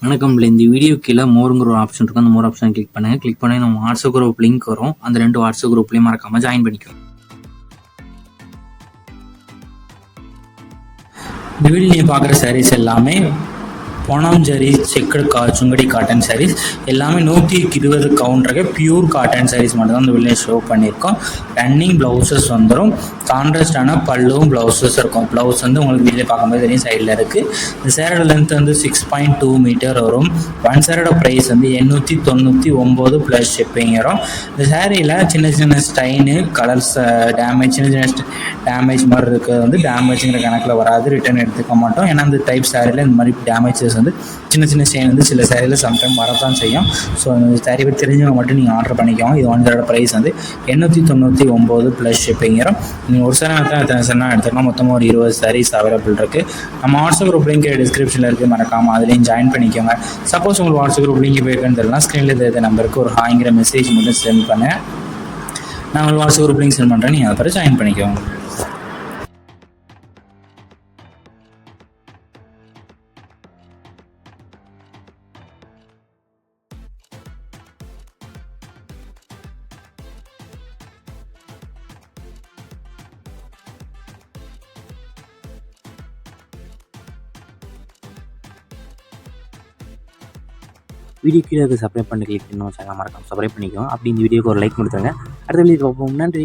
வணக்கம். இந்த வீடியோ கீழே மோருங்கிற ஒரு ஆப்ஷன் இருக்கும். அந்த மோர் ஆப்ஷன் கிளிக் பண்ணுங்கள். கிளிக் பண்ணி நம்ம வாட்ஸ்அப் குரூப் லிங்க் வரும். அந்த 2 வாட்ஸ்அப் குரூப்லேயும் மறக்காமல் ஜாயின் பண்ணிக்கோங்க. இந்த வீடியோ நீங்கள் பார்க்குற சாரீஸ் எல்லாமே பொனாஞ்சரி செக்குடு சுங்கடி காட்டன் சாரீஸ் எல்லாமே 120 கவுண்டருக்கு பியூர் காட்டன் சாரீஸ் மட்டும் தான் இந்த வீடியோ ஷோ பண்ணியிருக்கோம். ரன்னிங் ப்ளவுசஸ் வந்துடும். கான்ட்ராஸ்டான பல்லுவும் ப்ளவுசஸ் இருக்கும். ப்ளவுஸ் வந்து உங்களுக்கு வீடியோ பார்க்கும்போது தெரியும் சைடில் இருக்குது. இந்த சேரோட லென்த் வந்து 6.2 மீட்டர் வரும். ஒன் சேரோட ப்ரைஸ் வந்து 899 ப்ளஸ் ஷிப்பிங் வரும். இந்த சேரீயில் சின்ன சின்ன ஸ்டைனு கலர்ஸ் டேமேஜ் சின்ன டேமேஜ் மாதிரி இருக்கிறது வந்து டேமேஜுங்கிற கணக்கில் வராது. ரிட்டர்ன் எடுத்துக்க மாட்டோம். ஏன்னா இந்த டைப் சேரீயில் இந்த மாதிரி டேமேஜஸ் வந்து சின்ன சின்ன ஸ்டெயின் வந்து சில சேரீயில் சம்டைம் வரதான் செய்யும். ஸோ அந்த சேரீ பற்றி தெரிஞ்சவங்க மட்டும் நீங்கள் ஆர்டர் பண்ணிக்கோங்க. இது ஒன் சேரோட ப்ரைஸ் வந்து 899 ப்ளஸ் ஷிப்பிங் வரும். நீங்கள் ஒரு சேரீ எத்தனை சேரீனா எடுத்துக்கலாம். மொத்தமாக ஒரு 20 சாரீஸ் அவைலபிள் இருக்குது. நம்ம வாட்ஸ்அப் குரூப் லிங்க் டிஸ்கிரிப்ஷனில் இருக்குது. மறக்காமல் அதுலேயும் ஜாயின் பண்ணிக்கோங்க. சப்போஸ் உங்களுக்கு வாட்ஸ்அப் குரூப் லிங்க் போயிருக்குன்னு தெரியலாம், ஸ்க்ரீனில் தெரியுற நம்பருக்கு ஒரு ஹாய்ங்கிற மெசேஜ் மட்டும் சென்ட் பண்ணுங்கள். நான் உங்களுக்கு வாட்ஸ்அப் குரூப் லிங்க் சென்ட் பண்ணுறேன். நீங்கள் அதை ஜாயின் பண்ணிக்கோங்க. வீடியோ கீழே சப்ஸ்கிரைப் பண்ணி கிளிக் பண்ணி சேனல் மறக்காம சப்ஸ்கிரைப் பண்ணிக்கோங்க. அப்படி இந்த வீடியோக்கு ஒரு லைக் கொடுத்துருங்க. அடுத்த வீடியோ பார்ப்போம். நன்றி.